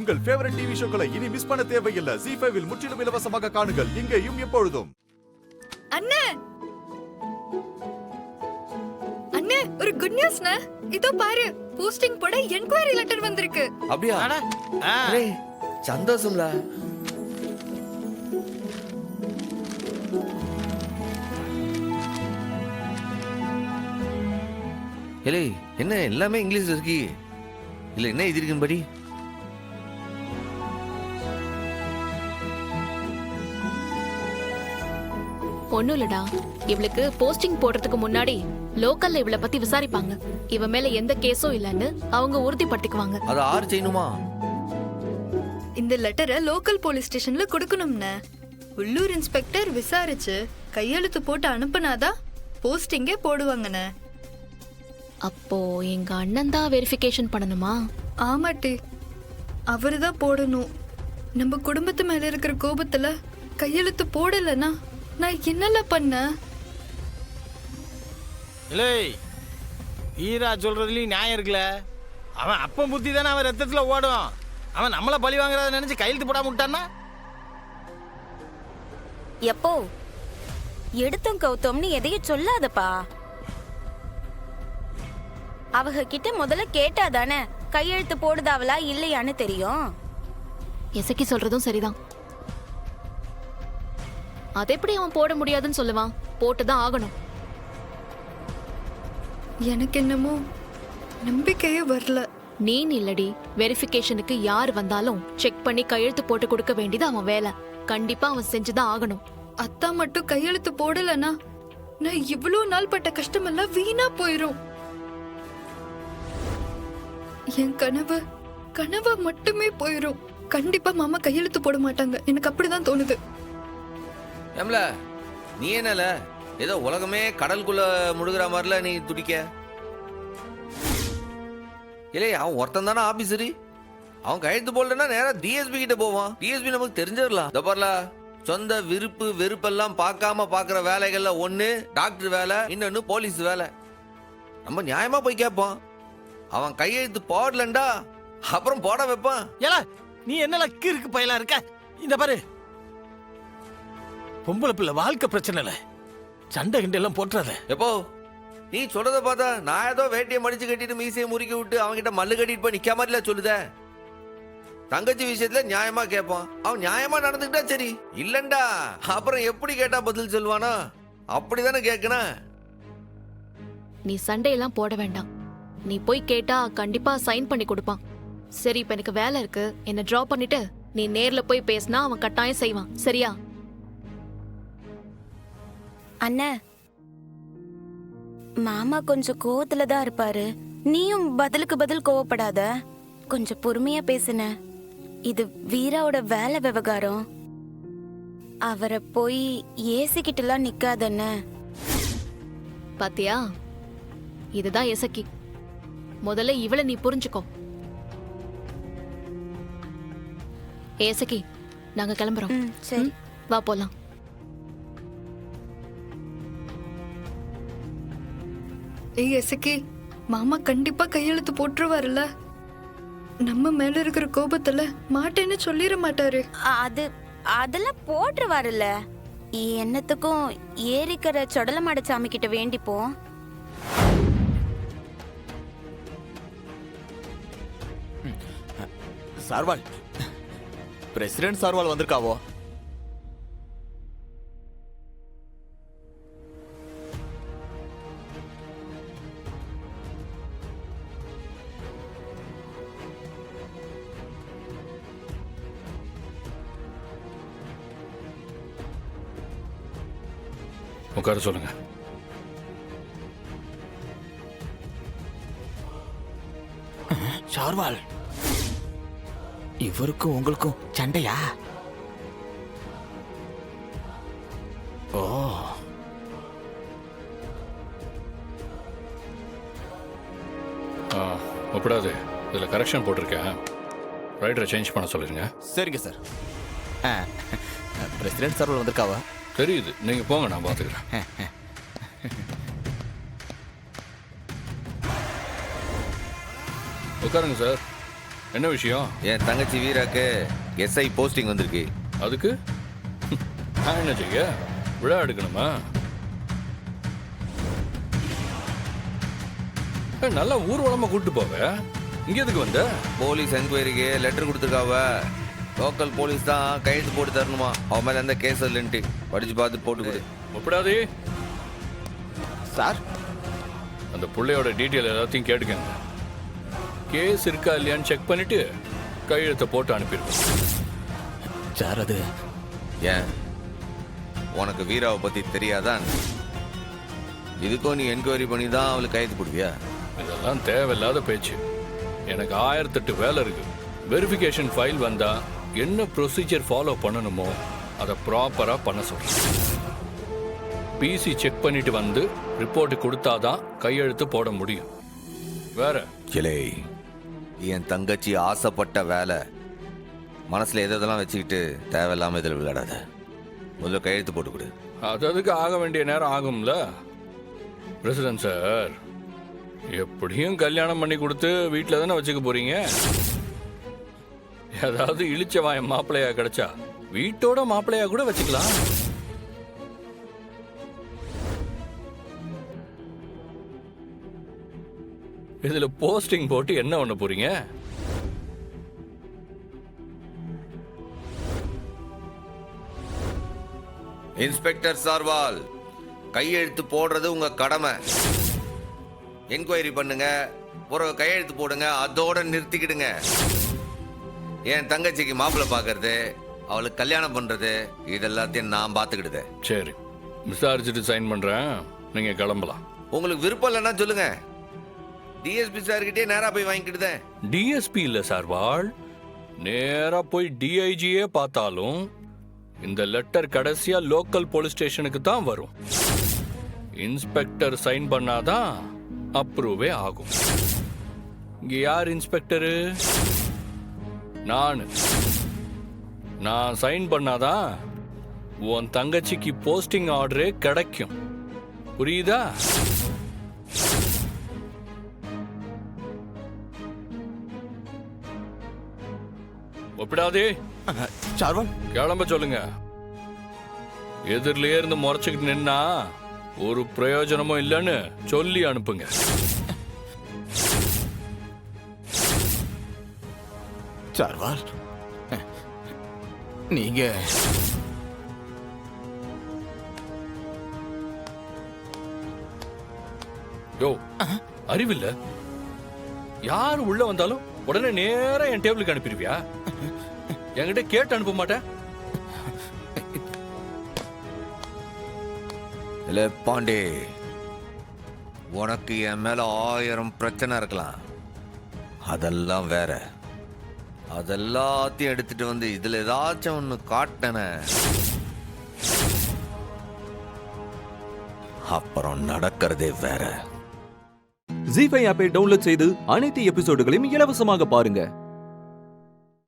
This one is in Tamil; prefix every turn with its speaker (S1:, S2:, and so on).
S1: உங்கள் ஃபேவரட் டிவி ஷோக்களை இனி மிஸ் பண்ண தேவையில்லை. ZEE5 இல் முற்றிலும் இலவசமாக காணுங்கள். இங்கேயும் எப்பொழுதும்.
S2: அண்ணே அண்ணே, ஒரு குட் நியூஸ்ண்ணே. இதோ பாரு, போஸ்டிங் போட என்கொயரி லெட்டர் வந்திருக்கு.
S3: அப்படியா? அரே சந்தோஷம்ல. ஏலே, என்ன எல்லாமே இங்கிலீஷ்ல இருக்கு? இல்ல என்ன எழுதி இருக்குன்னு படி.
S4: ஒண்ணும் இல்லடா, இவளுக்கு போஸ்டிங் போடுறதுக்கு முன்னாடி லோக்கல்ல இவளை பத்தி விசாரிப்பாங்க. இவ மேல எந்த கேஸும் இல்லன்னு அவங்க உறுதிப்படுத்திக்குவாங்க.
S3: அது ஆறு செய்யணுமா?
S2: இந்த லெட்டரை லோக்கல் போலீஸ் ஸ்டேஷன்ல கொடுக்கணும்னே. உள்ளூர் இன்ஸ்பெக்டர் விசாரிச்சு கையெழுத்து போட்டு அனுப்புனாதான் போஸ்டிங்கே போடுவாங்கண்ணே.
S4: அப்போ எங்க அண்ணன் தான் வெரிஃபிகேஷன் பண்ணணுமா?
S2: ஆமாட்டி, அவருதான் போடணும். நம்ம குடும்பத்து மேல இருக்கிற கோபத்துல கையெழுத்து போடலன்னா நான் என்னல பண்ண?
S5: இல்லை, ஈரா சொல்றதுலயும் நியாயம் இருக்குல்ல. அவன் அப்பன் புத்தி தானே அவன் ரத்தத்துல ஓடும். அவன் நம்மள பழி வாங்குறத நினைச்சு கையெழுத்து போடாம விட்டான்னா?
S6: எப்போ எடுத்தோம் கவுத்தோம்னு எதையும் சொல்லாதப்பா. அவங்க கிட்ட முதல்ல கேட்டாதானே கையெழுத்து போடுதாவளா இல்லையான்னு தெரியும்.
S4: எசக்கி சொல்றதும் சரிதான். அது எப்படி அவன் போட முடியாதுன்னு சொல்லுவான்? போட்டுதான் ஆகணும்.
S2: எனக்கு என்னமோ நம்பிக்கையே வரல.
S4: நீ இல்லடி, வெரிஃபிகேஷனுக்கு யார் வந்தாலும் செக் பண்ணி கையெழுத்து போட்டு கொடுக்க வேண்டியது அவன் வேலை. கண்டிப்பா அவன் செஞ்சுதான் ஆகணும்.
S2: அத்தா மட்டும் கையெழுத்து போடலன்னா நான் இவ்வளவு நாள் பட்ட கஷ்டமெல்லாம் வீணா போயிரும். என் கனவு மட்டுமே போயிரும். கண்டிப்பா மாமா கையெழுத்து போட மாட்டாங்க. எனக்கு அப்படிதான் தோணுது.
S3: ஏம்ல, நீ என்னல ஏதோ உலகமே கடலுக்குள்ள முழுகிற மாதிரில நீ துடிக்க? இல்லை, அவன் ஒருத்தன் தானே ஆபீசரு. அவன் கையெழுத்து போடலன்னா நேரா டிஎஸ்பி கிட்ட போவான். டிஎஸ்பி நமக்கு தெரிஞ்சிடலாம். இதப்பார்ல, சொந்த விருப்பு வெறுப்பெல்லாம் பார்க்காம பாக்குற வேலைகள்ல ஒண்ணு டாக்டர் வேலை, இன்னொன்னு போலீஸ் வேலை. நம்ம நியாயமா போய் கேட்பான். அவன் கையெழுத்து போடலண்டா அப்புறம் போட வைப்பான்.
S5: ஏல, நீ என்ன லக்கு இருக்கு பையலா இருக்க? இந்த பாரு, பொம்பளை பிள்ளை வாழ்க்கை பிரச்சனை இல்ல, சண்டை கிண்டை எல்லாம் போட்டுறாத.
S3: எப்போ நீ சொல்றத பார்த்தா நான் ஏதோ வேட்டியை மடிச்சு கட்டிட்டு மீசையை முறுக்கி விட்டு அவன்கிட்ட மல்லு கட்டிட்டு போய் நிக்க மாதிரில சொல்லுத. தங்கச்சி விஷயத்துல நியாயமா கேட்பான். அவன் நியாயமா நடந்துக்கிட்டா சரி, இல்லண்டா அப்புறம் எப்படி கேட்டா பதில் சொல்லுவானா? அப்படிதானே கேட்கணும்.
S4: நீ சண்டையெல்லாம் போட வேண்டாம். நீ போய் கேட்டா கண்டிப்பா சைன் பண்ணி கொடுப்பான். சரி, இப்ப எனக்கு வேலை இருக்கு, என்ன டிராப் பண்ணிட்டு நீ நேர்ல போய் பேசினா அவன் கட்டாயம் செய்வான். சரியா?
S6: அண்ணா, மாமா கொஞ்சம் கோவத்துல தான் இருப்பாரு. நீயும் பதிலுக்கு பதில் கோவப்படாத, கொஞ்சம் பொறுமையா பேசுன. இது வீராவோட வேலை விவகாரம். அவரை போய் ஏசிக்கிட்டுலாம் நிக்காதண்ண.
S4: பாத்தியா, இதுதான் எசக்கி. முதல்ல இவளை நீ புரிஞ்சுக்கோ. ஏசக்கி, நாங்க கிளம்புறோம்.
S6: சரி,
S4: வா போலாம்.
S2: ஏய் எசக்கி, மாமா கண்டிப்பா கையெழுத்து போட்டுருவாருல்ல. நம்ம மேல இருக்கிற கோபத்துல மாட்டேன்னு சொல்லிட மாட்டாரு.
S6: அதெல்லாம் போட்டுருவாருல்ல. என்னத்துக்கும் ஏரிக்கிற சொடல மாட சாமி கிட்ட வேண்டிப்போம்.
S7: சார்வால், பிரசிடென்ட் சார்வால் வந்திருக்காவோ?
S8: உட்கார சொல்லுங்க.
S7: சார்வால், இவருக்கும் உங்களுக்கும் சண்டையா? ஓ,
S8: ஒப்பிடாது. இதில் கரெக்ஷன் போட்டிருக்கேன். ரைட்டரை சேஞ்ச் பண்ண சொல்லிருங்க.
S7: சரிங்க சார். பிரசிடென்ட் சார்வால் வந்திருக்காவா?
S8: தெரியுது, நீங்கள் போங்க, நான் பார்த்துக்கிறேன். உட்காருங்க சார். என்ன விஷயம்?
S3: என் தங்கச்சி வீராக்கு எஸ்ஐ போஸ்டிங் வந்திருக்கு.
S8: அதுக்கு நான் என்ன செய்ய? விழா எடுக்கணுமா? நல்லா ஊர்வலமா கூட்டு போவ. இங்க எதுக்கு வந்த?
S3: போலீஸ் என்கொயரிக்கு லெட்டர் கொடுத்துருக்காவ. லோக்கல் போலீஸ் தான் கையெழுத்து போட்டு தரணுமா. அவன் மேல எந்த கேஸ் இல்லைன்ட்டு படிச்சு பார்த்து போட்டு கொடு.
S8: ஒப்படாதே.
S7: சார்
S8: அந்த புள்ளையோட டீட்டெயில் எல்லாத்தையும் கேட்டுக்கங்க. கேஸ் இருக்கா இல்லையான்னு செக் பண்ணிட்டு கையெழுத்தை போட்டு அனுப்பிடுவோம்.
S7: சார் அது
S3: ஏன் உனக்கு வீராவை பத்தி தெரியாதான்? இதுக்கும் நீ என்கொயரி பண்ணி தான் அவளுக்கு கையெழுத்து போடுவியா?
S8: இதெல்லாம் தேவையில்லாத பேச்சு. எனக்கு 1008 வேலை இருக்கு. வெரிஃபிகேஷன் ஃபைல் வந்தா என்ன ப்ரொசீஜர் ஃபாலோ பண்ணணுமோ அதை ப்ராப்பரா பண்ண சொல்றேன். பிசி செக் பண்ணிட்டு வந்து ரிப்போர்ட் கொடுத்தாதான் கையெழுத்து போட முடியும். வேற
S3: கிளே, என் தங்கச்சி ஆசைப்பட்ட வேலை. மனசுல எதெல்லாம் வச்சுக்கிட்டு தேவையில்லாம இதில் விளையாடாத. முதல்ல கையெழுத்து போட்டு கொடு.
S8: அதுக்கு ஆக வேண்டிய நேரம் ஆகும்ல பிரசிடென்ட் சார். எப்படியும் கல்யாணம் பண்ணி கொடுத்து வீட்டில் தானே வச்சுக்க போறீங்க. ஏதாவது இழிச்ச வாயம் மாப்பிள்ளையா கிடைச்சா வீட்டோட மாப்பிள்ளையா கூட வச்சுக்கலாம். இதுல போஸ்டிங் போட்டு என்ன பண்ண போறீங்க?
S3: இன்ஸ்பெக்டர் சார்வால், கையெழுத்து போடுறது உங்க கடமை. என்கொயரி பண்ணுங்க, ஒரு கையெழுத்து போடுங்க, அதோட நிறுத்திக்கிடுங்க. என் தங்கச்சிக்கு மாப்பிள்ளை பார்க்கறது, அவளுக்கு கல்யாணம் பண்றது, இதெல்லாத்தையும் நான் பார்த்துக்கிடுது.
S8: சரி, விசாரிச்சுட்டு சைன் பண்றேன். நீங்க கிளம்பலாம்.
S3: உங்களுக்கு விருப்பம் இல்லைன்னா சொல்லுங்க. டிஎஸ்பி சார்கிட்டே நேரா போய் வாங்கிக்கிடுதேன்.
S8: டிஎஸ்பி இல்ல சார்வால், நேரா போய் டிஐஜியே பார்த்தாலும் இந்த லெட்டர் கடைசியா லோக்கல் போலீஸ் ஸ்டேஷனுக்கு தான் வரும். இன்ஸ்பெக்டர் சைன் பண்ணாதான் அப்ரூவே ஆகும். இங்க யார் இன்ஸ்பெக்டரு? நான் சைன் பண்ணாதான் உன் தங்கச்சிக்கு போஸ்டிங் ஆர்டரே கிடைக்கும். புரியுதா? ஒப்பிடாதே.
S7: சார்வால்
S8: கிளம்ப சொல்லுங்க. எதிரிலே இருந்து முறைச்சுக்கிட்டு நின்னா ஒரு பிரயோஜனமும் இல்லைன்னு சொல்லி அனுப்புங்க.
S7: சார்வால் நீங்க
S8: யோ, அறிவில்ல? யார் உள்ள வந்தாலும் உடனே நேரா என் டேபிளுக்கு அனுப்பிடுவியா? என்கிட்ட கேட்டு அனுப்ப மாட்டேன்.
S3: இல்ல பாண்டே, உனக்கு என் மேல 1000 பிரச்சனை இருக்கலாம். அதெல்லாம் வேற. அதெல்லாத்தையும் எடுத்துட்டு வந்து இதுல ஏதாச்சும் ஒண்ணு காட்டின, அப்புறம் நடக்கிறதே வேற.
S9: ஜீ5 ஆப்பை டவுன்லோட் செய்து அனைத்து எபிசோடுகளையும் இலவசமாக பாருங்க.